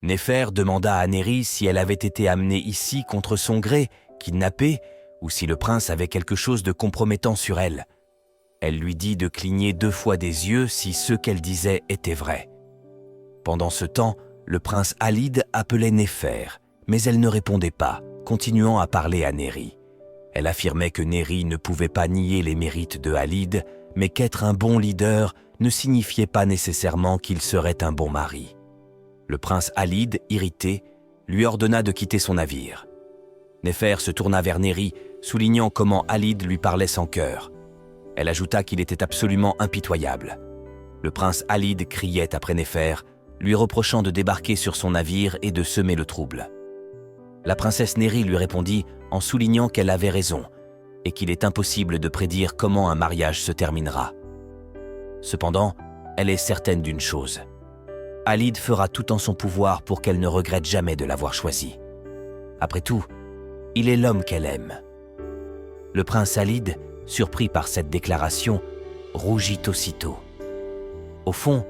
Néfer demanda à Néri si elle avait été amenée ici contre son gré, kidnappée, ou si le prince avait quelque chose de compromettant sur elle. Elle lui dit de cligner 2 fois des yeux si ce qu'elle disait était vrai. Pendant ce temps, le prince Alide appelait Néfer, mais elle ne répondait pas, continuant à parler à Néri. Elle affirmait que Néri ne pouvait pas nier les mérites de Alide, mais qu'être un bon leader ne signifiait pas nécessairement qu'il serait un bon mari. Le prince Alide, irrité, lui ordonna de quitter son navire. Néfer se tourna vers Néri, soulignant comment Alide lui parlait sans cœur. Elle ajouta qu'il était absolument impitoyable. Le prince Alide criait après Néfer, lui reprochant de débarquer sur son navire et de semer le trouble. La princesse Néri lui répondit en soulignant qu'elle avait raison et qu'il est impossible de prédire comment un mariage se terminera. Cependant, elle est certaine d'une chose. Alide fera tout en son pouvoir pour qu'elle ne regrette jamais de l'avoir choisi. Après tout, il est l'homme qu'elle aime. Le prince Alide, surpris par cette déclaration, rougit aussitôt. Au fond,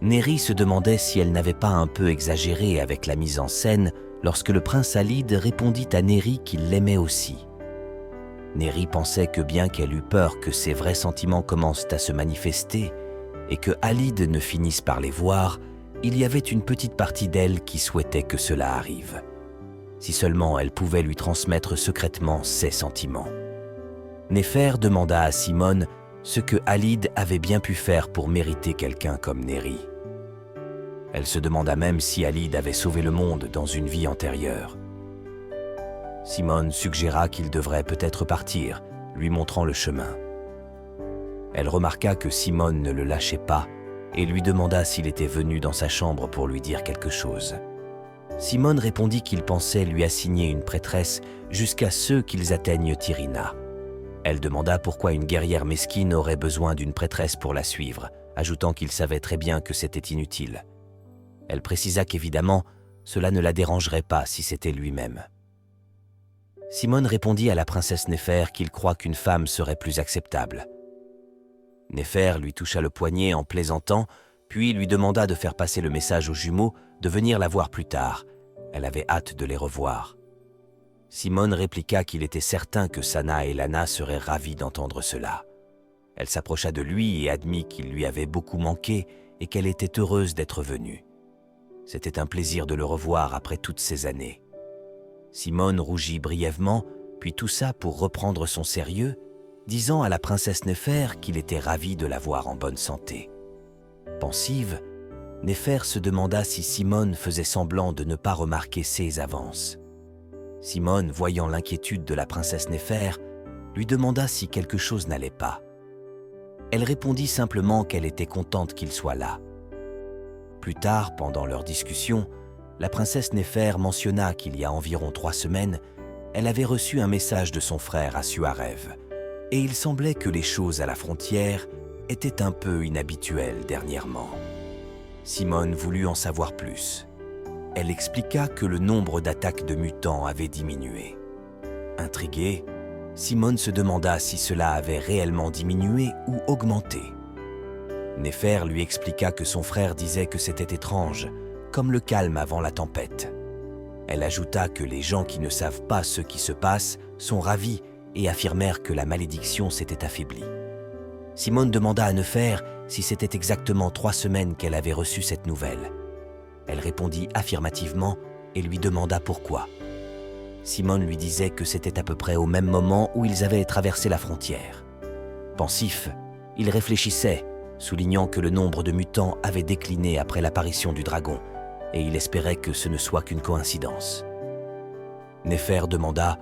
Néri se demandait si elle n'avait pas un peu exagéré avec la mise en scène lorsque le prince Alide répondit à Néri qu'il l'aimait aussi. Néri pensait que bien qu'elle eût peur que ses vrais sentiments commencent à se manifester et que Alide ne finisse par les voir, il y avait une petite partie d'elle qui souhaitait que cela arrive. Si seulement elle pouvait lui transmettre secrètement ses sentiments. Néfer demanda à Simone ce que Alide avait bien pu faire pour mériter quelqu'un comme Néri. Elle se demanda même si Alide avait sauvé le monde dans une vie antérieure. Simone suggéra qu'il devrait peut-être partir, lui montrant le chemin. Elle remarqua que Simone ne le lâchait pas et lui demanda s'il était venu dans sa chambre pour lui dire quelque chose. Simone répondit qu'il pensait lui assigner une prêtresse jusqu'à ce qu'ils atteignent Tyrina. Elle demanda pourquoi une guerrière mesquine aurait besoin d'une prêtresse pour la suivre, ajoutant qu'il savait très bien que c'était inutile. Elle précisa qu'évidemment, cela ne la dérangerait pas si c'était lui-même. Simone répondit à la princesse Néfer qu'il croit qu'une femme serait plus acceptable. Néfer lui toucha le poignet en plaisantant, puis lui demanda de faire passer le message aux jumeaux de venir la voir plus tard. Elle avait hâte de les revoir. Simone répliqua qu'il était certain que Sana et Lana seraient ravis d'entendre cela. Elle s'approcha de lui et admit qu'il lui avait beaucoup manqué et qu'elle était heureuse d'être venue. C'était un plaisir de le revoir après toutes ces années. Simone rougit brièvement, puis toussa pour reprendre son sérieux, disant à la princesse Néfer qu'il était ravi de la voir en bonne santé. Pensive, Néfer se demanda si Simone faisait semblant de ne pas remarquer ses avances. Simone, voyant l'inquiétude de la princesse Néfer, lui demanda si quelque chose n'allait pas. Elle répondit simplement qu'elle était contente qu'il soit là. Plus tard, pendant leur discussion, la princesse Néfer mentionna qu'il y a environ 3 semaines, elle avait reçu un message de son frère à Suarev, et il semblait que les choses à la frontière étaient un peu inhabituelles dernièrement. Simone voulut en savoir plus. Elle expliqua que le nombre d'attaques de mutants avait diminué. Intriguée, Simone se demanda si cela avait réellement diminué ou augmenté. Néfer lui expliqua que son frère disait que c'était étrange, comme le calme avant la tempête. Elle ajouta que les gens qui ne savent pas ce qui se passe sont ravis et affirmèrent que la malédiction s'était affaiblie. Simone demanda à Néfer si c'était exactement 3 semaines qu'elle avait reçu cette nouvelle. Elle répondit affirmativement et lui demanda pourquoi. Simone lui disait que c'était à peu près au même moment où ils avaient traversé la frontière. Pensif, il réfléchissait, soulignant que le nombre de mutants avait décliné après l'apparition du dragon, et il espérait que ce ne soit qu'une coïncidence. Néfer demanda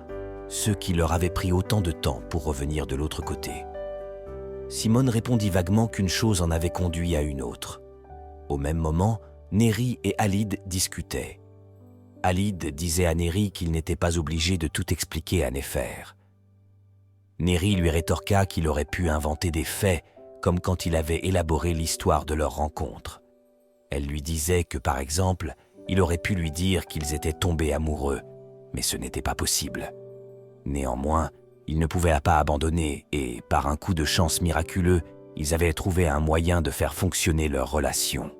ce qui leur avait pris autant de temps pour revenir de l'autre côté. Simone répondit vaguement qu'une chose en avait conduit à une autre. Au même moment, Néri et Alide discutaient. Alide disait à Néri qu'il n'était pas obligé de tout expliquer à Néfer. Néri lui rétorqua qu'il aurait pu inventer des faits, comme quand il avait élaboré l'histoire de leur rencontre. Elle lui disait que, par exemple, il aurait pu lui dire qu'ils étaient tombés amoureux, mais ce n'était pas possible. Néanmoins, il ne pouvait pas abandonner et, par un coup de chance miraculeux, ils avaient trouvé un moyen de faire fonctionner leur relation.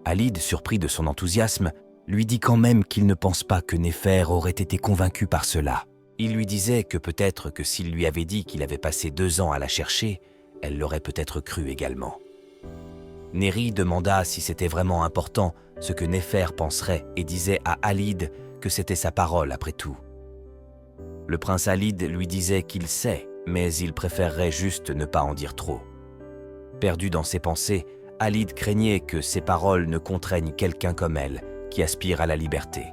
Alide, surpris de son enthousiasme, lui dit quand même qu'il ne pense pas que Néfer aurait été convaincu par cela. Il lui disait que peut-être que s'il lui avait dit qu'il avait passé 2 ans à la chercher, elle l'aurait peut-être cru également. Néri demanda si c'était vraiment important ce que Néfer penserait et disait à Alide que c'était sa parole après tout. Le prince Alide lui disait qu'il sait, mais il préférerait juste ne pas en dire trop. Perdu dans ses pensées, Alide craignait que ses paroles ne contraignent quelqu'un comme elle, qui aspire à la liberté.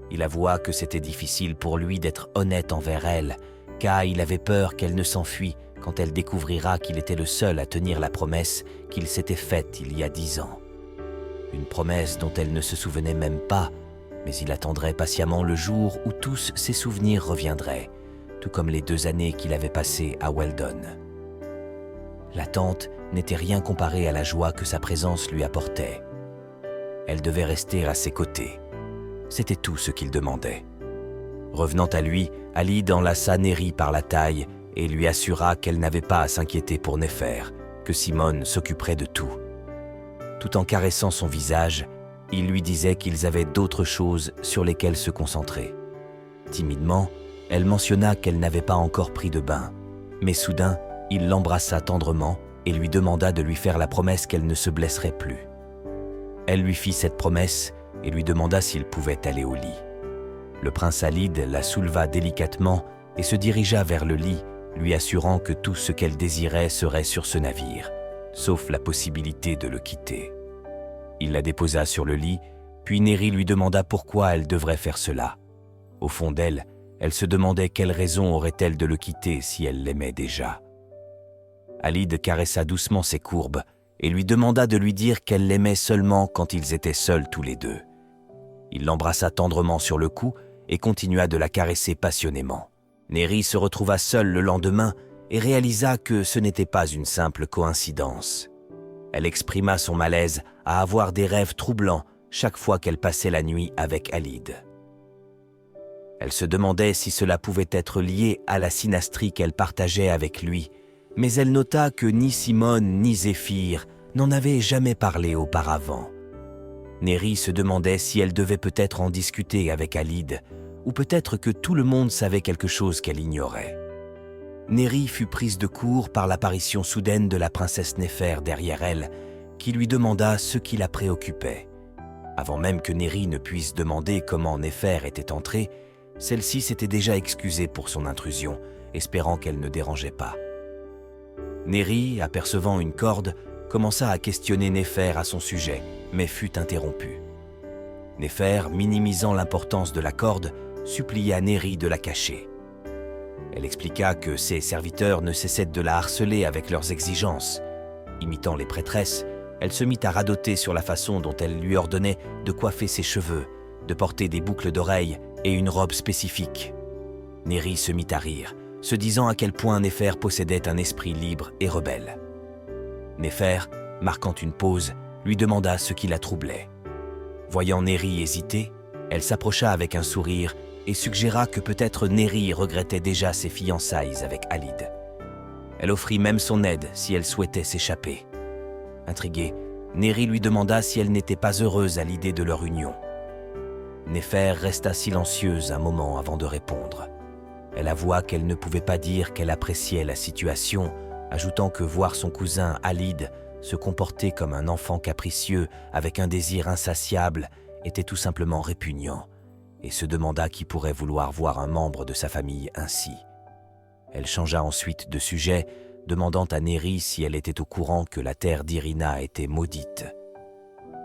Il avoua que c'était difficile pour lui d'être honnête envers elle, car il avait peur qu'elle ne s'enfuit quand elle découvrira qu'il était le seul à tenir la promesse qu'il s'était faite il y a 10 ans. Une promesse dont elle ne se souvenait même pas, mais il attendrait patiemment le jour où tous ses souvenirs reviendraient, tout comme les 2 années qu'il avait passées à Weldon. L'attente n'était rien comparée à la joie que sa présence lui apportait. Elle devait rester à ses côtés. C'était tout ce qu'il demandait. Revenant à lui, Alide enlaça Néri par la taille et lui assura qu'elle n'avait pas à s'inquiéter pour Néfer, que Simone s'occuperait de tout. Tout en caressant son visage, il lui disait qu'ils avaient d'autres choses sur lesquelles se concentrer. Timidement, elle mentionna qu'elle n'avait pas encore pris de bain, mais soudain, il l'embrassa tendrement et lui demanda de lui faire la promesse qu'elle ne se blesserait plus. Elle lui fit cette promesse et lui demanda s'il pouvait aller au lit. Le prince Alide la souleva délicatement et se dirigea vers le lit, lui assurant que tout ce qu'elle désirait serait sur ce navire, sauf la possibilité de le quitter. Il la déposa sur le lit, puis Néri lui demanda pourquoi elle devrait faire cela. Au fond d'elle, elle se demandait quelle raison aurait-elle de le quitter si elle l'aimait déjà. Alide caressa doucement ses courbes et lui demanda de lui dire qu'elle l'aimait seulement quand ils étaient seuls tous les deux. Il l'embrassa tendrement sur le cou et continua de la caresser passionnément. Néri se retrouva seule le lendemain et réalisa que ce n'était pas une simple coïncidence. Elle exprima son malaise à avoir des rêves troublants chaque fois qu'elle passait la nuit avec Alide. Elle se demandait si cela pouvait être lié à la synastrie qu'elle partageait avec lui, mais elle nota que ni Simone ni Zéphyr n'en avaient jamais parlé auparavant. Néri se demandait si elle devait peut-être en discuter avec Alide, ou peut-être que tout le monde savait quelque chose qu'elle ignorait. Néri fut prise de court par l'apparition soudaine de la princesse Néfer derrière elle, qui lui demanda ce qui la préoccupait. Avant même que Néri ne puisse demander comment Néfer était entrée, celle-ci s'était déjà excusée pour son intrusion, espérant qu'elle ne dérangeait pas. Néri, apercevant une corde, commença à questionner Néfer à son sujet, mais fut interrompu. Néfer, minimisant l'importance de la corde, supplia Néri de la cacher. Elle expliqua que ses serviteurs ne cessaient de la harceler avec leurs exigences. Imitant les prêtresses, elle se mit à radoter sur la façon dont elle lui ordonnait de coiffer ses cheveux, de porter des boucles d'oreilles et une robe spécifique. Néri se mit à rire, se disant à quel point Néfer possédait un esprit libre et rebelle. Néfer, marquant une pause, lui demanda ce qui la troublait. Voyant Néri hésiter, elle s'approcha avec un sourire et suggéra que peut-être Néri regrettait déjà ses fiançailles avec Alide. Elle offrit même son aide si elle souhaitait s'échapper. Intriguée, Néri lui demanda si elle n'était pas heureuse à l'idée de leur union. Néfer resta silencieuse un moment avant de répondre. Elle avoua qu'elle ne pouvait pas dire qu'elle appréciait la situation, ajoutant que voir son cousin Alide se comporter comme un enfant capricieux avec un désir insatiable était tout simplement répugnant, et se demanda qui pourrait vouloir voir un membre de sa famille ainsi. Elle changea ensuite de sujet, demandant à Néri si elle était au courant que la terre d'Irina était maudite.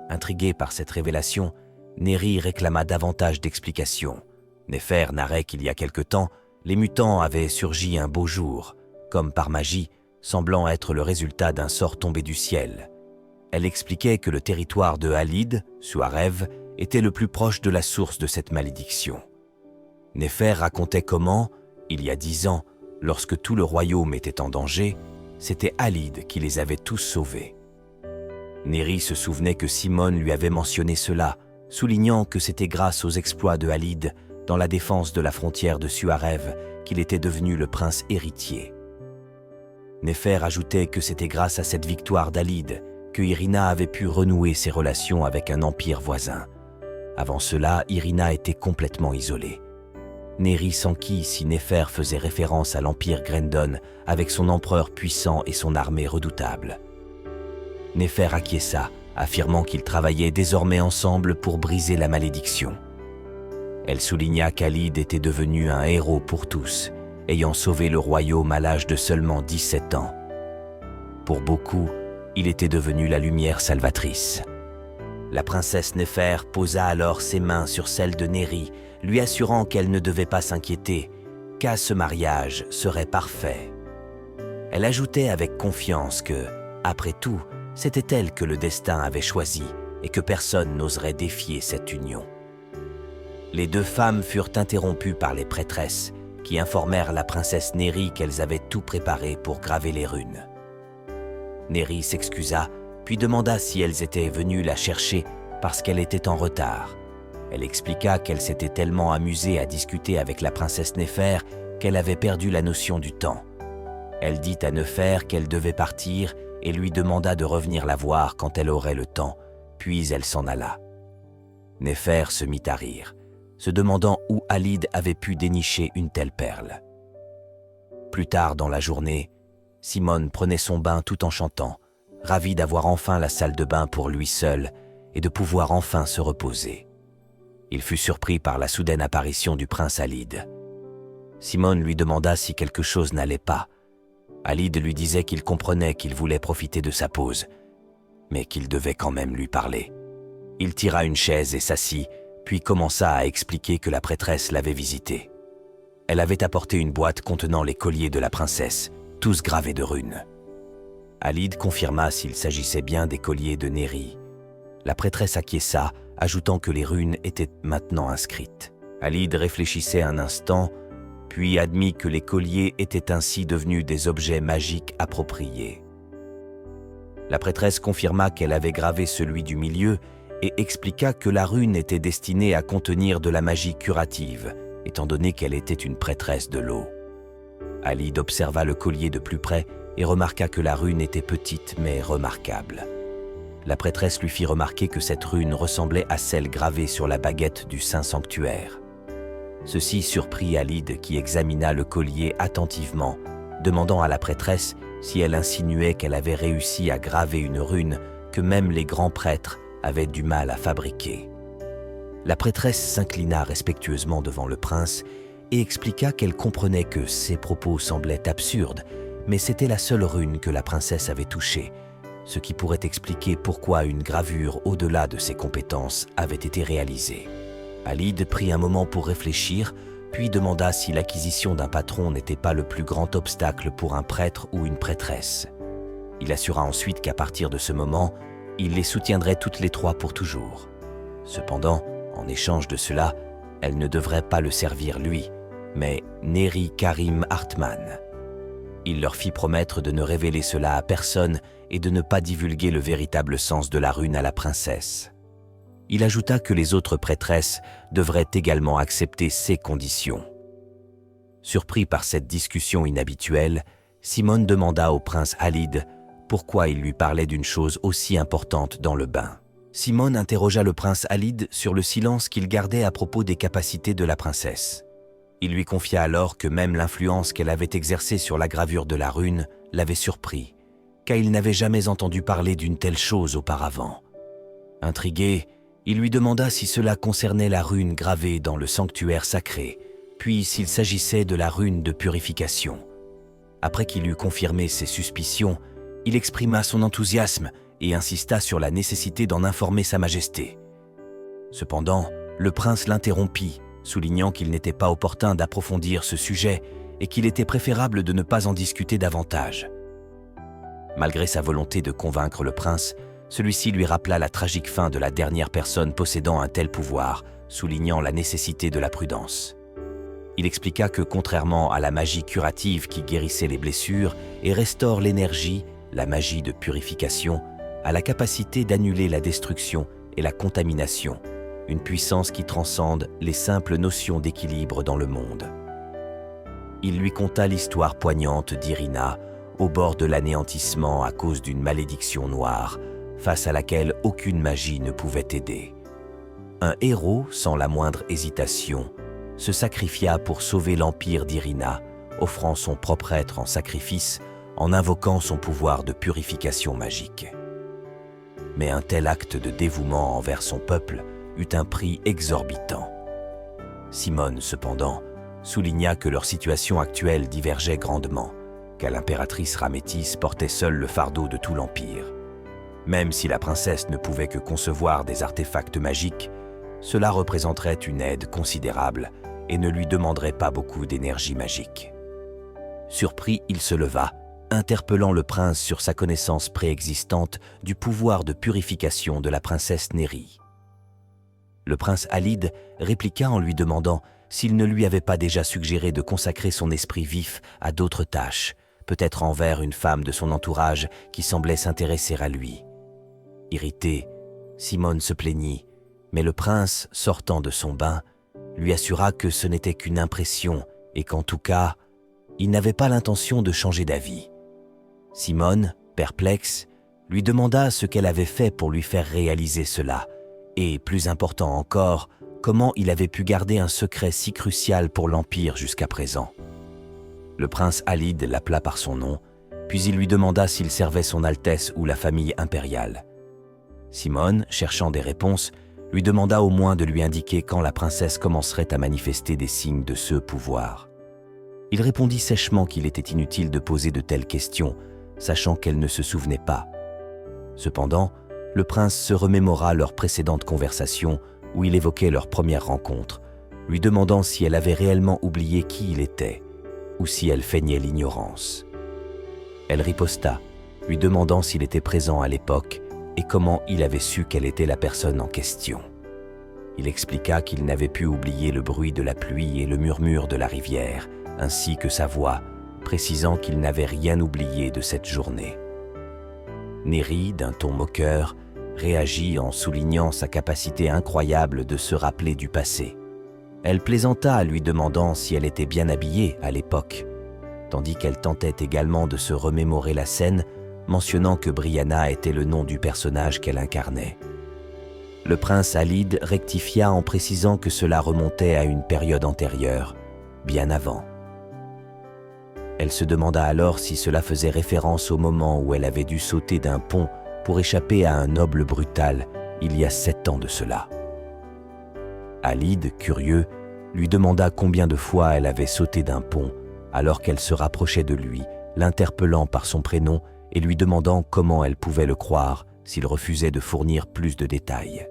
Intriguée par cette révélation, Néri réclama davantage d'explications. Néfer narrait qu'il y a quelque temps, les mutants avaient surgi un beau jour, comme par magie, semblant être le résultat d'un sort tombé du ciel. Elle expliquait que le territoire de Alide, Suarev, était le plus proche de la source de cette malédiction. Néfer racontait comment, il y a 10 ans, lorsque tout le royaume était en danger, c'était Alide qui les avait tous sauvés. Néri se souvenait que Simone lui avait mentionné cela, soulignant que c'était grâce aux exploits de Alide dans la défense de la frontière de Suarev qu'il était devenu le prince héritier. Néfer ajoutait que c'était grâce à cette victoire d'Alide que Irina avait pu renouer ses relations avec un empire voisin. Avant cela, Irina était complètement isolée. Néri s'enquit si Néfer faisait référence à l'empire Grendon avec son empereur puissant et son armée redoutable. Néfer acquiesça, affirmant qu'ils travaillaient désormais ensemble pour briser la malédiction. Elle souligna qu'Alid était devenu un héros pour tous, ayant sauvé le royaume à l'âge de seulement 17 ans. Pour beaucoup, il était devenu la lumière salvatrice. La princesse Néfer posa alors ses mains sur celles de Néri, lui assurant qu'elle ne devait pas s'inquiéter, car ce mariage serait parfait. Elle ajoutait avec confiance que, après tout, c'était elle que le destin avait choisi et que personne n'oserait défier cette union. Les deux femmes furent interrompues par les prêtresses, qui informèrent la princesse Néri qu'elles avaient tout préparé pour graver les runes. Néri s'excusa, puis demanda si elles étaient venues la chercher parce qu'elle était en retard. Elle expliqua qu'elle s'était tellement amusée à discuter avec la princesse Néfer qu'elle avait perdu la notion du temps. Elle dit à Néfer qu'elle devait partir et lui demanda de revenir la voir quand elle aurait le temps, puis elle s'en alla. Néfer se mit à rire, se demandant où Alid avait pu dénicher une telle perle. Plus tard dans la journée, Simone prenait son bain tout en chantant, ravi d'avoir enfin la salle de bain pour lui seul et de pouvoir enfin se reposer. Il fut surpris par la soudaine apparition du prince Alid. Simone lui demanda si quelque chose n'allait pas. Alid lui disait qu'il comprenait qu'il voulait profiter de sa pause, mais qu'il devait quand même lui parler. Il tira une chaise et s'assit, puis commença à expliquer que la prêtresse l'avait visité. Elle avait apporté une boîte contenant les colliers de la princesse, tous gravés de runes. Alid confirma s'il s'agissait bien des colliers de Néri. La prêtresse acquiesça, ajoutant que les runes étaient maintenant inscrites. Alid réfléchissait un instant, puis admit que les colliers étaient ainsi devenus des objets magiques appropriés. La prêtresse confirma qu'elle avait gravé celui du milieu et expliqua que la rune était destinée à contenir de la magie curative, étant donné qu'elle était une prêtresse de l'eau. Alid observa le collier de plus près et remarqua que la rune était petite mais remarquable. La prêtresse lui fit remarquer que cette rune ressemblait à celle gravée sur la baguette du saint sanctuaire. Ceci surprit Alid qui examina le collier attentivement, demandant à la prêtresse si elle insinuait qu'elle avait réussi à graver une rune que même les grands prêtres avaient du mal à fabriquer. La prêtresse s'inclina respectueusement devant le prince et expliqua qu'elle comprenait que ses propos semblaient absurdes, mais c'était la seule rune que la princesse avait touchée, ce qui pourrait expliquer pourquoi une gravure au-delà de ses compétences avait été réalisée. Alid prit un moment pour réfléchir, puis demanda si l'acquisition d'un patron n'était pas le plus grand obstacle pour un prêtre ou une prêtresse. Il assura ensuite qu'à partir de ce moment, il les soutiendrait toutes les trois pour toujours. Cependant, en échange de cela, elle ne devrait pas le servir lui, mais Néri Karim Hartmann. Il leur fit promettre de ne révéler cela à personne et de ne pas divulguer le véritable sens de la rune à la princesse. Il ajouta que les autres prêtresses devraient également accepter ces conditions. Surpris par cette discussion inhabituelle, Simone demanda au prince Alid pourquoi il lui parlait d'une chose aussi importante dans le bain. Simone interrogea le prince Alid sur le silence qu'il gardait à propos des capacités de la princesse. Il lui confia alors que même l'influence qu'elle avait exercée sur la gravure de la rune l'avait surpris, car il n'avait jamais entendu parler d'une telle chose auparavant. Intrigué, il lui demanda si cela concernait la rune gravée dans le sanctuaire sacré, puis s'il s'agissait de la rune de purification. Après qu'il eut confirmé ses suspicions, il exprima son enthousiasme et insista sur la nécessité d'en informer Sa Majesté. Cependant, le prince l'interrompit, soulignant qu'il n'était pas opportun d'approfondir ce sujet et qu'il était préférable de ne pas en discuter davantage. Malgré sa volonté de convaincre le prince, celui-ci lui rappela la tragique fin de la dernière personne possédant un tel pouvoir, soulignant la nécessité de la prudence. Il expliqua que contrairement à la magie curative qui guérissait les blessures et restaure l'énergie, la magie de purification a la capacité d'annuler la destruction et la contamination, une puissance qui transcende les simples notions d'équilibre dans le monde. Il lui conta l'histoire poignante d'Irina, au bord de l'anéantissement à cause d'une malédiction noire, face à laquelle aucune magie ne pouvait aider. un héros, sans la moindre hésitation, se sacrifia pour sauver l'empire d'Irina, offrant son propre être en sacrifice en invoquant son pouvoir de purification magique. Mais un tel acte de dévouement envers son peuple eut un prix exorbitant. Simone, cependant, souligna que leur situation actuelle divergeait grandement, car l'impératrice Ramétis portait seule le fardeau de tout l'Empire. Même si la princesse ne pouvait que concevoir des artefacts magiques, cela représenterait une aide considérable et ne lui demanderait pas beaucoup d'énergie magique. Surpris, il se leva, interpellant le prince sur sa connaissance préexistante du pouvoir de purification de la princesse Néri. Le prince Alide répliqua en lui demandant s'il ne lui avait pas déjà suggéré de consacrer son esprit vif à d'autres tâches, peut-être envers une femme de son entourage qui semblait s'intéresser à lui. Irrité, Simone se plaignit, mais le prince, sortant de son bain, lui assura que ce n'était qu'une impression et qu'en tout cas, il n'avait pas l'intention de changer d'avis. Simone, perplexe, lui demanda ce qu'elle avait fait pour lui faire réaliser cela, et, plus important encore, comment il avait pu garder un secret si crucial pour l'Empire jusqu'à présent. Le prince Alide l'appela par son nom, puis il lui demanda s'il servait son Altesse ou la famille impériale. Simone, cherchant des réponses, lui demanda au moins de lui indiquer quand la princesse commencerait à manifester des signes de ce pouvoir. Il répondit sèchement qu'il était inutile de poser de telles questions, sachant qu'elle ne se souvenait pas. Cependant, le prince se remémora leur précédente conversation où il évoquait leur première rencontre, lui demandant si elle avait réellement oublié qui il était, ou si elle feignait l'ignorance. Elle riposta, lui demandant s'il était présent à l'époque et comment il avait su qu'elle était la personne en question. Il expliqua qu'il n'avait pu oublier le bruit de la pluie et le murmure de la rivière, ainsi que sa voix, précisant qu'il n'avait rien oublié de cette journée. Néri, d'un ton moqueur, réagit en soulignant sa capacité incroyable de se rappeler du passé. Elle plaisanta, lui demandant si elle était bien habillée à l'époque, tandis qu'elle tentait également de se remémorer la scène, mentionnant que Brianna était le nom du personnage qu'elle incarnait. Le prince Alide rectifia en précisant que cela remontait à une période antérieure, bien avant. Elle se demanda alors si cela faisait référence au moment où elle avait dû sauter d'un pont pour échapper à un noble brutal il y a 7 ans de cela. Alide, curieux, lui demanda combien de fois elle avait sauté d'un pont alors qu'elle se rapprochait de lui, l'interpellant par son prénom et lui demandant comment elle pouvait le croire s'il refusait de fournir plus de détails.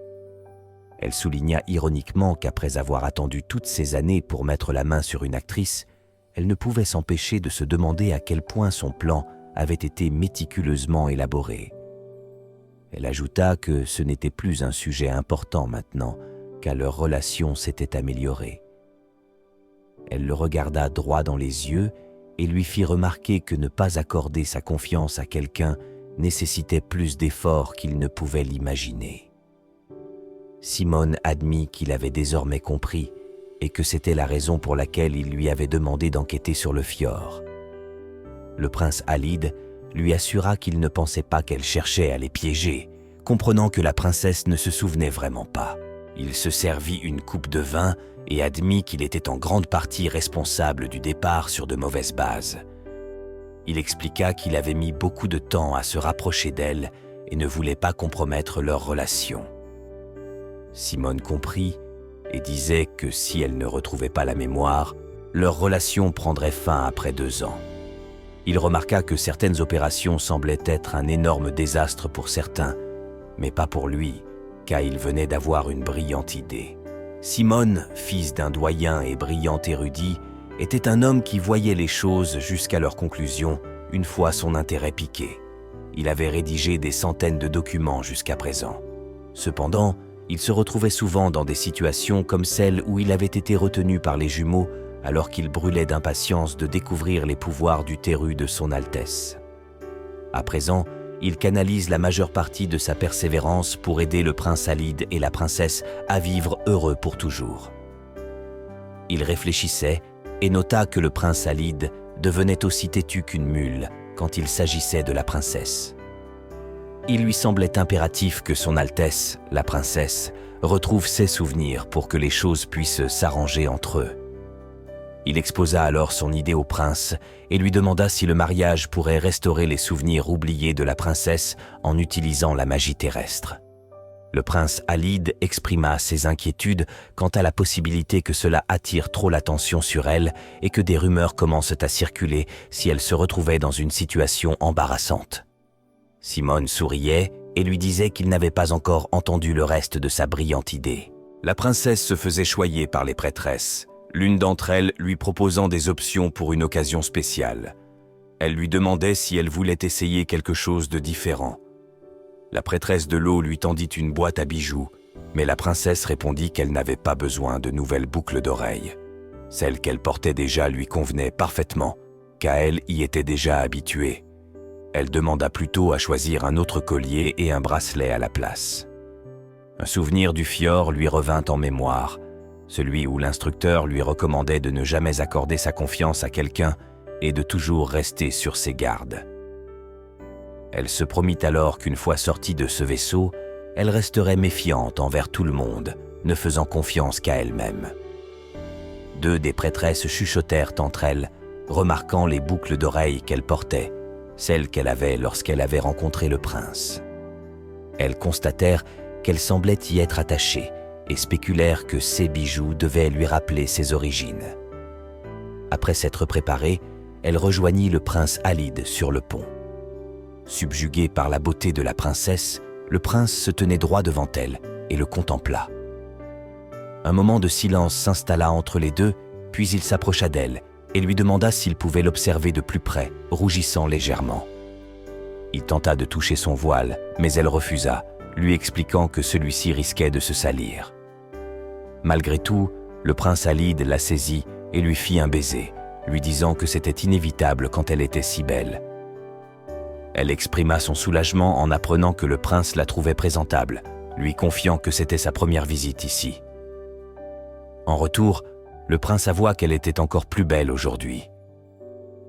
Elle souligna ironiquement qu'après avoir attendu toutes ces années pour mettre la main sur une actrice, elle ne pouvait s'empêcher de se demander à quel point son plan avait été méticuleusement élaboré. Elle ajouta que ce n'était plus un sujet important maintenant, car leur relation s'était améliorée. Elle le regarda droit dans les yeux et lui fit remarquer que ne pas accorder sa confiance à quelqu'un nécessitait plus d'efforts qu'il ne pouvait l'imaginer. Simone admit qu'il avait désormais compris et que c'était la raison pour laquelle il lui avait demandé d'enquêter sur le fjord. Le prince Alide lui assura qu'il ne pensait pas qu'elle cherchait à les piéger, comprenant que la princesse ne se souvenait vraiment pas. Il se servit une coupe de vin et admit qu'il était en grande partie responsable du départ sur de mauvaises bases. Il expliqua qu'il avait mis beaucoup de temps à se rapprocher d'elle et ne voulait pas compromettre leur relation. Simone comprit et disait que si elle ne retrouvait pas la mémoire, leur relation prendrait fin après 2 ans. Il remarqua que certaines opérations semblaient être un énorme désastre pour certains, mais pas pour lui, car il venait d'avoir une brillante idée. Simone, fils d'un doyen et brillant érudit, était un homme qui voyait les choses jusqu'à leur conclusion une fois son intérêt piqué. Il avait rédigé des centaines de documents jusqu'à présent. Cependant, il se retrouvait souvent dans des situations comme celle où il avait été retenu par les jumeaux alors qu'il brûlait d'impatience de découvrir les pouvoirs du terru de son Altesse. À présent, il canalise la majeure partie de sa persévérance pour aider le prince Alide et la princesse à vivre heureux pour toujours. Il réfléchissait et nota que le prince Alide devenait aussi têtu qu'une mule quand il s'agissait de la princesse. Il lui semblait impératif que son Altesse, la princesse, retrouve ses souvenirs pour que les choses puissent s'arranger entre eux. Il exposa alors son idée au prince et lui demanda si le mariage pourrait restaurer les souvenirs oubliés de la princesse en utilisant la magie terrestre. Le prince Alide exprima ses inquiétudes quant à la possibilité que cela attire trop l'attention sur elle et que des rumeurs commencent à circuler si elle se retrouvait dans une situation embarrassante. Simone souriait et lui disait qu'il n'avait pas encore entendu le reste de sa brillante idée. La princesse se faisait choyer par les prêtresses, l'une d'entre elles lui proposant des options pour une occasion spéciale. Elle lui demandait si elle voulait essayer quelque chose de différent. La prêtresse de l'eau lui tendit une boîte à bijoux, mais la princesse répondit qu'elle n'avait pas besoin de nouvelles boucles d'oreilles. Celles qu'elle portait déjà lui convenaient parfaitement, car elle y était déjà habituée. Elle demanda plutôt à choisir un autre collier et un bracelet à la place. Un souvenir du fjord lui revint en mémoire, celui où l'instructeur lui recommandait de ne jamais accorder sa confiance à quelqu'un et de toujours rester sur ses gardes. Elle se promit alors qu'une fois sortie de ce vaisseau, elle resterait méfiante envers tout le monde, ne faisant confiance qu'à elle-même. Deux des prêtresses chuchotèrent entre elles, remarquant les boucles d'oreilles qu'elle portait, celles qu'elle avait lorsqu'elle avait rencontré le prince. Elles constatèrent qu'elle semblait y être attachée et spéculèrent que ces bijoux devaient lui rappeler ses origines. Après s'être préparée, elle rejoignit le prince Alide sur le pont. Subjugué par la beauté de la princesse, le prince se tenait droit devant elle et le contempla. Un moment de silence s'installa entre les deux, puis il s'approcha d'elle et lui demanda s'il pouvait l'observer de plus près, rougissant légèrement. Il tenta de toucher son voile, mais elle refusa, lui expliquant que celui-ci risquait de se salir. Malgré tout, le prince Alide la saisit et lui fit un baiser, lui disant que c'était inévitable quand elle était si belle. Elle exprima son soulagement en apprenant que le prince la trouvait présentable, lui confiant que c'était sa première visite ici. En retour, le prince avoua qu'elle était encore plus belle aujourd'hui.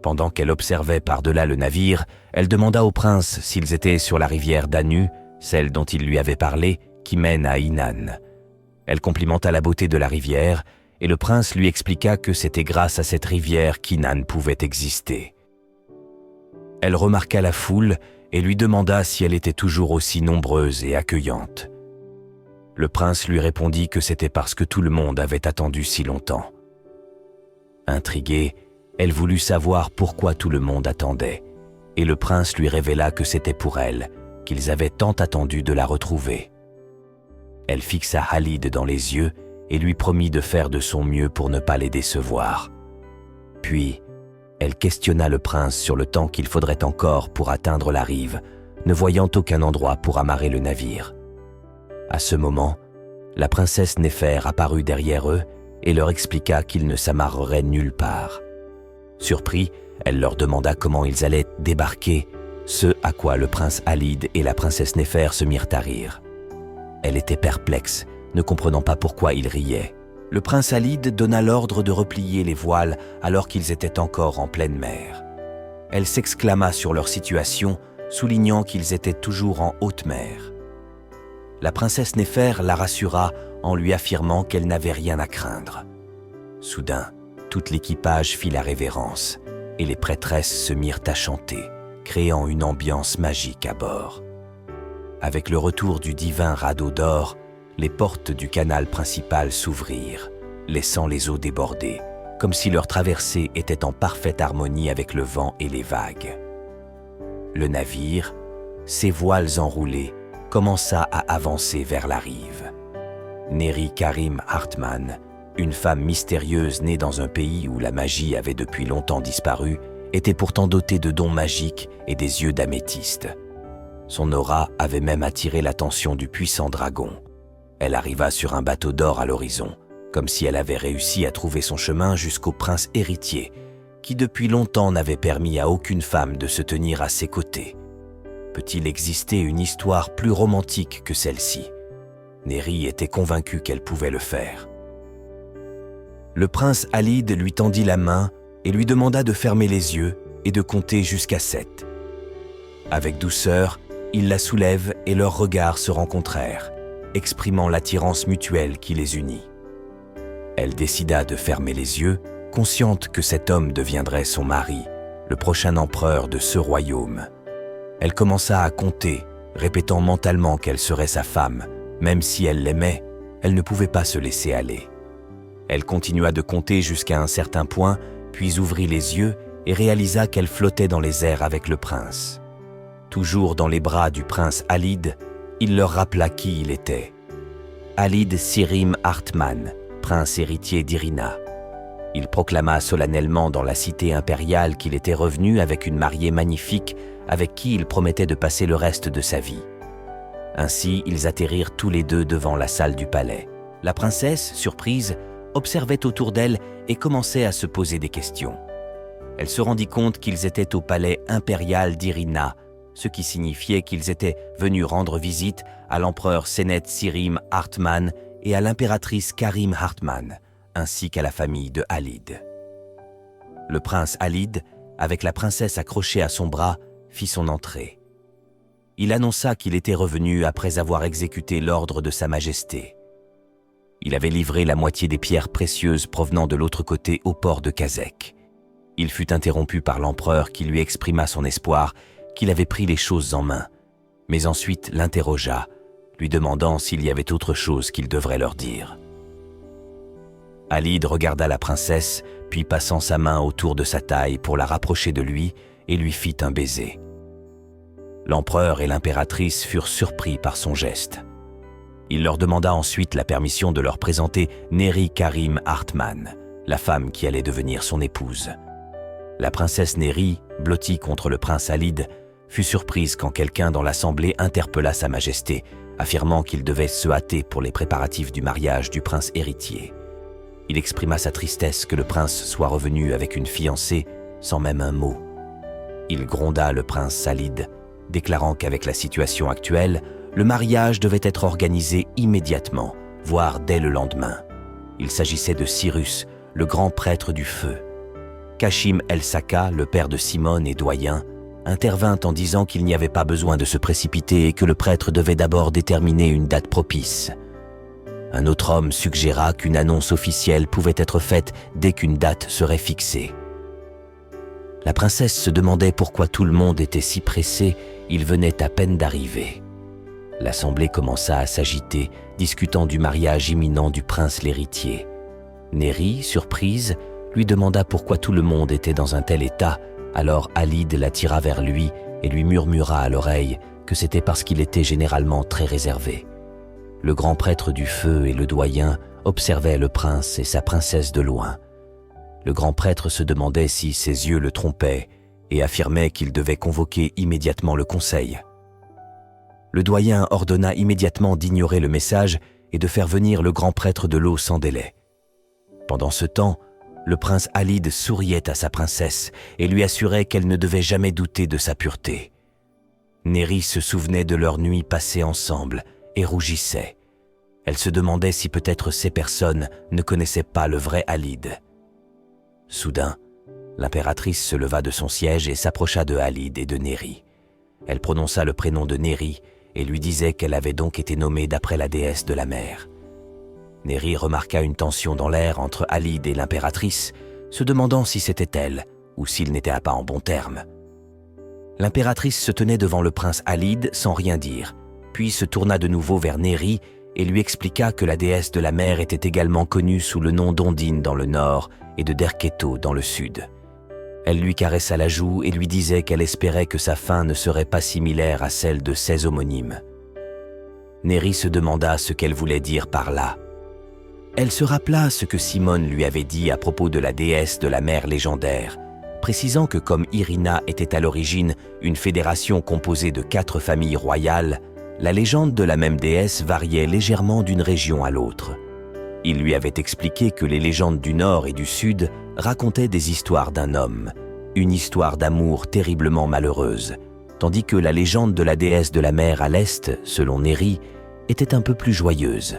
Pendant qu'elle observait par-delà le navire, elle demanda au prince s'ils étaient sur la rivière Danu, celle dont il lui avait parlé, qui mène à Inan. Elle complimenta la beauté de la rivière, et le prince lui expliqua que c'était grâce à cette rivière qu'Inan pouvait exister. Elle remarqua la foule et lui demanda si elle était toujours aussi nombreuse et accueillante. Le prince lui répondit que c'était parce que tout le monde avait attendu si longtemps. Intriguée, elle voulut savoir pourquoi tout le monde attendait, et le prince lui révéla que c'était pour elle, qu'ils avaient tant attendu de la retrouver. Elle fixa Alide dans les yeux et lui promit de faire de son mieux pour ne pas les décevoir. Puis, elle questionna le prince sur le temps qu'il faudrait encore pour atteindre la rive, ne voyant aucun endroit pour amarrer le navire. À ce moment, la princesse Néfer apparut derrière eux et leur expliqua qu'ils ne s'amarreraient nulle part. Surpris, elle leur demanda comment ils allaient débarquer, ce à quoi le prince Alide et la princesse Néfer se mirent à rire. Elle était perplexe, ne comprenant pas pourquoi ils riaient. Le prince Alide donna l'ordre de replier les voiles alors qu'ils étaient encore en pleine mer. Elle s'exclama sur leur situation, soulignant qu'ils étaient toujours en haute mer. La princesse Néfer la rassura en lui affirmant qu'elle n'avait rien à craindre. Soudain, tout l'équipage fit la révérence et les prêtresses se mirent à chanter, créant une ambiance magique à bord. Avec le retour du divin radeau d'or, les portes du canal principal s'ouvrirent, laissant les eaux déborder, comme si leur traversée était en parfaite harmonie avec le vent et les vagues. Le navire, ses voiles enroulées, commença à avancer vers la rive. Neri Karim Hartmann, une femme mystérieuse née dans un pays où la magie avait depuis longtemps disparu, était pourtant dotée de dons magiques et des yeux d'améthyste. Son aura avait même attiré l'attention du puissant dragon. Elle arriva sur un bateau d'or à l'horizon, comme si elle avait réussi à trouver son chemin jusqu'au prince héritier, qui depuis longtemps n'avait permis à aucune femme de se tenir à ses côtés. Peut-il exister une histoire plus romantique que celle-ci? Neri était convaincue qu'elle pouvait le faire. Le prince Alide lui tendit la main et lui demanda de fermer les yeux et de compter jusqu'à 7. Avec douceur, il la soulève et leurs regards se rencontrèrent. exprimant l'attirance mutuelle qui les unit. Elle décida de fermer les yeux, consciente que cet homme deviendrait son mari, le prochain empereur de ce royaume. Elle commença à compter, répétant mentalement qu'elle serait sa femme. Même si elle l'aimait, elle ne pouvait pas se laisser aller. Elle continua de compter jusqu'à un certain point, puis ouvrit les yeux et réalisa qu'elle flottait dans les airs avec le prince. Toujours dans les bras du prince Alide, il leur rappela qui il était. Alide Sirim Hartmann, prince héritier d'Irina. Il proclama solennellement dans la cité impériale qu'il était revenu avec une mariée magnifique avec qui il promettait de passer le reste de sa vie. Ainsi, ils atterrirent tous les deux devant la salle du palais. La princesse, surprise, observait autour d'elle et commençait à se poser des questions. Elle se rendit compte qu'ils étaient au palais impérial d'Irina, ce qui signifiait qu'ils étaient venus rendre visite à l'empereur Senet Sirim Hartmann et à l'impératrice Karim Hartmann, ainsi qu'à la famille de Alide. Le prince Alide, avec la princesse accrochée à son bras, fit son entrée. Il annonça qu'il était revenu après avoir exécuté l'ordre de Sa Majesté. Il avait livré la moitié des pierres précieuses provenant de l'autre côté au port de Kazekh. Il fut interrompu par l'empereur qui lui exprima son espoir qu'il avait pris les choses en main, mais ensuite l'interrogea, lui demandant s'il y avait autre chose qu'il devrait leur dire. Alide regarda la princesse, puis passant sa main autour de sa taille pour la rapprocher de lui et lui fit un baiser. L'empereur et l'impératrice furent surpris par son geste. Il leur demanda ensuite la permission de leur présenter Neri Karim Hartmann, la femme qui allait devenir son épouse. La princesse Neri, blottie contre le prince Alide, fut surprise quand quelqu'un dans l'assemblée interpella Sa Majesté, affirmant qu'il devait se hâter pour les préparatifs du mariage du prince héritier. Il exprima sa tristesse que le prince soit revenu avec une fiancée sans même un mot. Il gronda le prince Alide, déclarant qu'avec la situation actuelle, le mariage devait être organisé immédiatement, voire dès le lendemain. Il s'agissait de Cyrus, le grand prêtre du feu. Kashim El-Saka, le père de Simone et doyen, intervint en disant qu'il n'y avait pas besoin de se précipiter et que le prêtre devait d'abord déterminer une date propice. Un autre homme suggéra qu'une annonce officielle pouvait être faite dès qu'une date serait fixée. La princesse se demandait pourquoi tout le monde était si pressé, il venait à peine d'arriver. L'assemblée commença à s'agiter, discutant du mariage imminent du prince l'héritier. Neri, surprise, lui demanda pourquoi tout le monde était dans un tel état, alors Alide l'attira vers lui et lui murmura à l'oreille que c'était parce qu'il était généralement très réservé. Le grand prêtre du feu et le doyen observaient le prince et sa princesse de loin. Le grand prêtre se demandait si ses yeux le trompaient et affirmait qu'il devait convoquer immédiatement le conseil. Le doyen ordonna immédiatement d'ignorer le message et de faire venir le grand prêtre de l'eau sans délai. Pendant ce temps, le prince Alide souriait à sa princesse et lui assurait qu'elle ne devait jamais douter de sa pureté. Neri se souvenait de leur nuit passée ensemble et rougissait. Elle se demandait si peut-être ces personnes ne connaissaient pas le vrai Alide. Soudain, l'impératrice se leva de son siège et s'approcha de Alide et de Neri. Elle prononça le prénom de Neri et lui disait qu'elle avait donc été nommée d'après la déesse de la mer. Neri remarqua une tension dans l'air entre Alide et l'impératrice, se demandant si c'était elle ou s'ils n'étaient pas en bons termes. L'impératrice se tenait devant le prince Alide sans rien dire, puis se tourna de nouveau vers Neri et lui expliqua que la déesse de la mer était également connue sous le nom d'Ondine dans le nord et de Derketo dans le sud. Elle lui caressa la joue et lui disait qu'elle espérait que sa fin ne serait pas similaire à celle de ses homonymes. Neri se demanda ce qu'elle voulait dire par là. Elle se rappela ce que Simone lui avait dit à propos de la déesse de la mer légendaire, précisant que comme Irina était à l'origine une fédération composée de 4 familles royales, la légende de la même déesse variait légèrement d'une région à l'autre. Il lui avait expliqué que les légendes du Nord et du Sud racontaient des histoires d'un homme, une histoire d'amour terriblement malheureuse, tandis que la légende de la déesse de la mer à l'Est, selon Neri, était un peu plus joyeuse.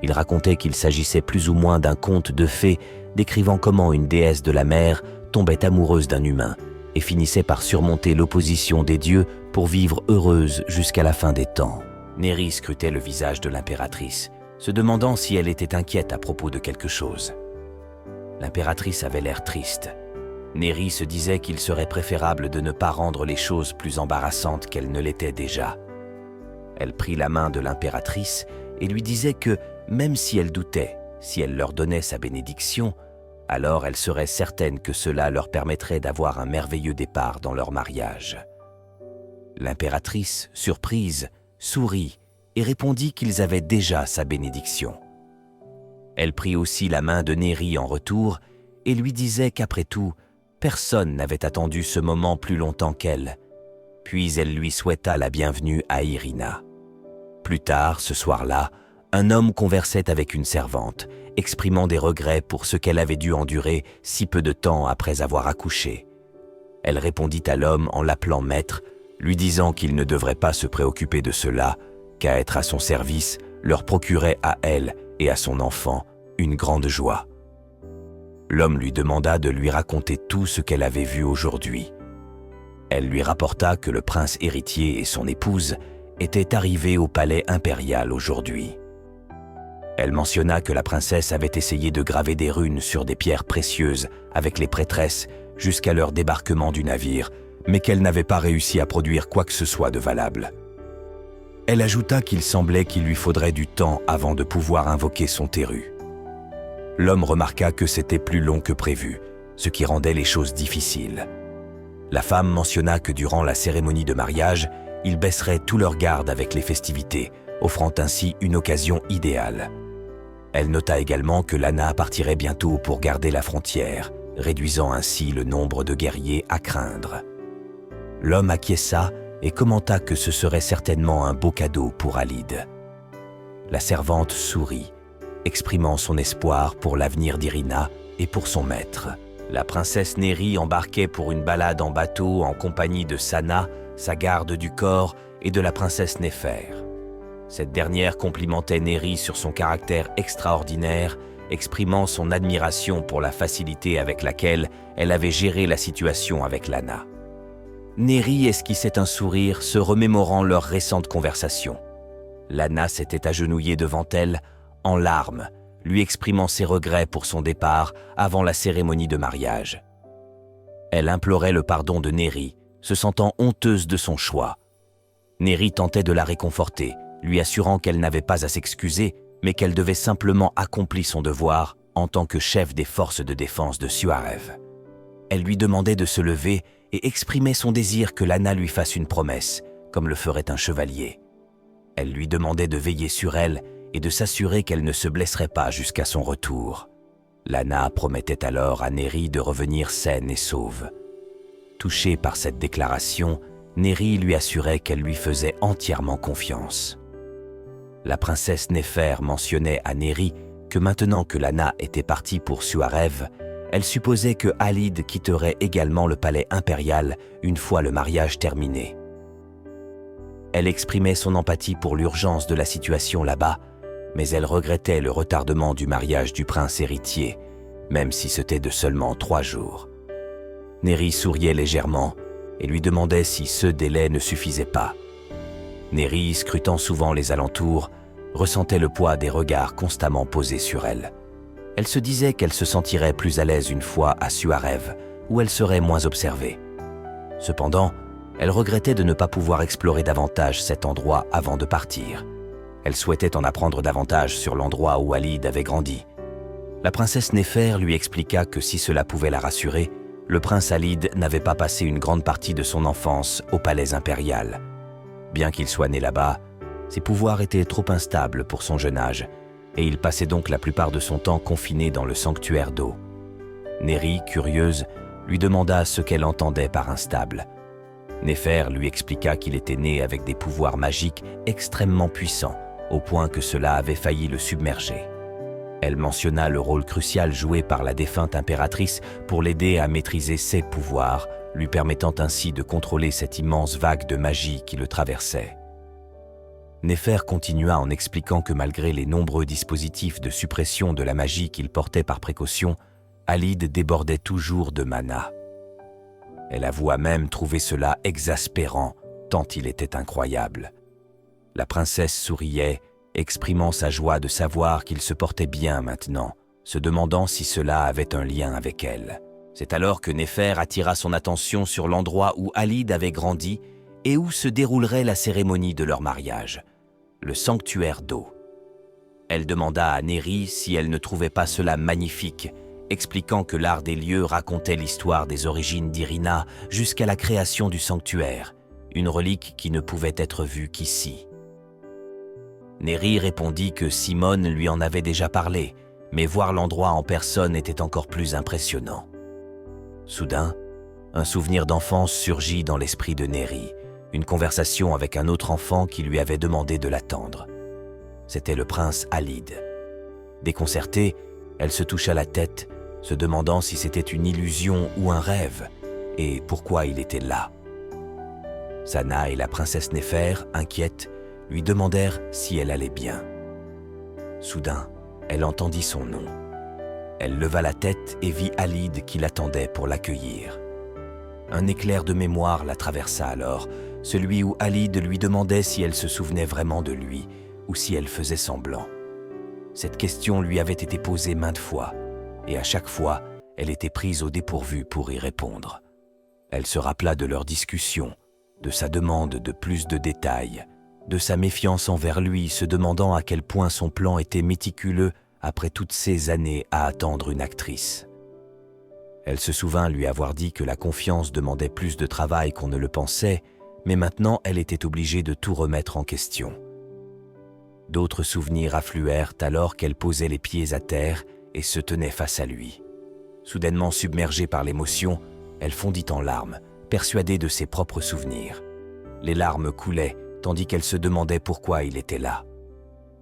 Il racontait qu'il s'agissait plus ou moins d'un conte de fées décrivant comment une déesse de la mer tombait amoureuse d'un humain et finissait par surmonter l'opposition des dieux pour vivre heureuse jusqu'à la fin des temps. Néri scrutait le visage de l'impératrice, se demandant si elle était inquiète à propos de quelque chose. L'impératrice avait l'air triste. Néri se disait qu'il serait préférable de ne pas rendre les choses plus embarrassantes qu'elles ne l'étaient déjà. Elle prit la main de l'impératrice et lui disait que, même si elle doutait, si elle leur donnait sa bénédiction, alors elle serait certaine que cela leur permettrait d'avoir un merveilleux départ dans leur mariage. L'impératrice, surprise, sourit et répondit qu'ils avaient déjà sa bénédiction. Elle prit aussi la main de Néri en retour et lui disait qu'après tout, personne n'avait attendu ce moment plus longtemps qu'elle. Puis elle lui souhaita la bienvenue à Irina. Plus tard, ce soir-là, un homme conversait avec une servante, exprimant des regrets pour ce qu'elle avait dû endurer si peu de temps après avoir accouché. Elle répondit à l'homme en l'appelant maître, lui disant qu'il ne devrait pas se préoccuper de cela, qu'à être à son service leur procurait à elle et à son enfant une grande joie. L'homme lui demanda de lui raconter tout ce qu'elle avait vu aujourd'hui. Elle lui rapporta que le prince héritier et son épouse étaient arrivés au palais impérial aujourd'hui. Elle mentionna que la princesse avait essayé de graver des runes sur des pierres précieuses avec les prêtresses jusqu'à leur débarquement du navire, mais qu'elle n'avait pas réussi à produire quoi que ce soit de valable. Elle ajouta qu'il semblait qu'il lui faudrait du temps avant de pouvoir invoquer son terru. L'homme remarqua que c'était plus long que prévu, ce qui rendait les choses difficiles. La femme mentionna que durant la cérémonie de mariage, ils baisseraient tout leur garde avec les festivités, offrant ainsi une occasion idéale. Elle nota également que Lana partirait bientôt pour garder la frontière, réduisant ainsi le nombre de guerriers à craindre. L'homme acquiesça et commenta que ce serait certainement un beau cadeau pour Alide. La servante sourit, exprimant son espoir pour l'avenir d'Irina et pour son maître. La princesse Néri embarquait pour une balade en bateau en compagnie de Sana, sa garde du corps, et de la princesse Néfer. Cette dernière complimentait Néri sur son caractère extraordinaire, exprimant son admiration pour la facilité avec laquelle elle avait géré la situation avec Lana. Néri esquissait un sourire, se remémorant leur récente conversation. Lana s'était agenouillée devant elle, en larmes, lui exprimant ses regrets pour son départ avant la cérémonie de mariage. Elle implorait le pardon de Néri, se sentant honteuse de son choix. Néri tentait de la réconforter, lui assurant qu'elle n'avait pas à s'excuser, mais qu'elle devait simplement accomplir son devoir en tant que chef des forces de défense de Suarev. Elle lui demandait de se lever et exprimait son désir que Lana lui fasse une promesse, comme le ferait un chevalier. Elle lui demandait de veiller sur elle et de s'assurer qu'elle ne se blesserait pas jusqu'à son retour. Lana promettait alors à Néri de revenir saine et sauve. Touchée par cette déclaration, Néri lui assurait qu'elle lui faisait entièrement confiance. La princesse Néfer mentionnait à Néri que maintenant que Lana était partie pour Suarev, elle supposait que Alide quitterait également le palais impérial une fois le mariage terminé. Elle exprimait son empathie pour l'urgence de la situation là-bas, mais elle regrettait le retardement du mariage du prince héritier, même si c'était de seulement 3 jours. Néri souriait légèrement et lui demandait si ce délai ne suffisait pas. Néri, scrutant souvent les alentours, ressentait le poids des regards constamment posés sur elle. Elle se disait qu'elle se sentirait plus à l'aise une fois à Suarev, où elle serait moins observée. Cependant, elle regrettait de ne pas pouvoir explorer davantage cet endroit avant de partir. Elle souhaitait en apprendre davantage sur l'endroit où Alide avait grandi. La princesse Néfer lui expliqua que si cela pouvait la rassurer, le prince Alide n'avait pas passé une grande partie de son enfance au palais impérial. Bien qu'il soit né là-bas, ses pouvoirs étaient trop instables pour son jeune âge, et il passait donc la plupart de son temps confiné dans le sanctuaire d'eau. Néri, curieuse, lui demanda ce qu'elle entendait par instable. Néfer lui expliqua qu'il était né avec des pouvoirs magiques extrêmement puissants, au point que cela avait failli le submerger. Elle mentionna le rôle crucial joué par la défunte impératrice pour l'aider à maîtriser ses pouvoirs, lui permettant ainsi de contrôler cette immense vague de magie qui le traversait. Néfer continua en expliquant que malgré les nombreux dispositifs de suppression de la magie qu'il portait par précaution, Alide débordait toujours de mana. Elle avoua même trouver cela exaspérant, tant il était incroyable. La princesse souriait, exprimant sa joie de savoir qu'il se portait bien maintenant, se demandant si cela avait un lien avec elle. C'est alors que Néfer attira son attention sur l'endroit où Alide avait grandi et où se déroulerait la cérémonie de leur mariage, le sanctuaire d'eau. Elle demanda à Néri si elle ne trouvait pas cela magnifique, expliquant que l'art des lieux racontait l'histoire des origines d'Irina jusqu'à la création du sanctuaire, une relique qui ne pouvait être vue qu'ici. Néri répondit que Simone lui en avait déjà parlé, mais voir l'endroit en personne était encore plus impressionnant. Soudain, un souvenir d'enfance surgit dans l'esprit de Néri, une conversation avec un autre enfant qui lui avait demandé de l'attendre. C'était le prince Alide. Déconcertée, elle se toucha la tête, se demandant si c'était une illusion ou un rêve, et pourquoi il était là. Sana et la princesse Néfer, inquiètes, lui demandèrent si elle allait bien. Soudain, elle entendit son nom. Elle leva la tête et vit Alide qui l'attendait pour l'accueillir. Un éclair de mémoire la traversa alors, celui où Alide lui demandait si elle se souvenait vraiment de lui ou si elle faisait semblant. Cette question lui avait été posée maintes fois, et à chaque fois, elle était prise au dépourvu pour y répondre. Elle se rappela de leur discussion, de sa demande de plus de détails, de sa méfiance envers lui, se demandant à quel point son plan était méticuleux après toutes ces années à attendre une actrice. Elle se souvint lui avoir dit que la confiance demandait plus de travail qu'on ne le pensait, mais maintenant elle était obligée de tout remettre en question. D'autres souvenirs affluèrent alors qu'elle posait les pieds à terre et se tenait face à lui. Soudainement submergée par l'émotion, elle fondit en larmes, persuadée de ses propres souvenirs. Les larmes coulaient, tandis qu'elle se demandait pourquoi il était là.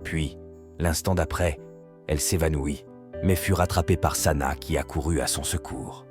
Puis, l'instant d'après, elle s'évanouit, mais fut rattrapée par Sana qui accourut à son secours.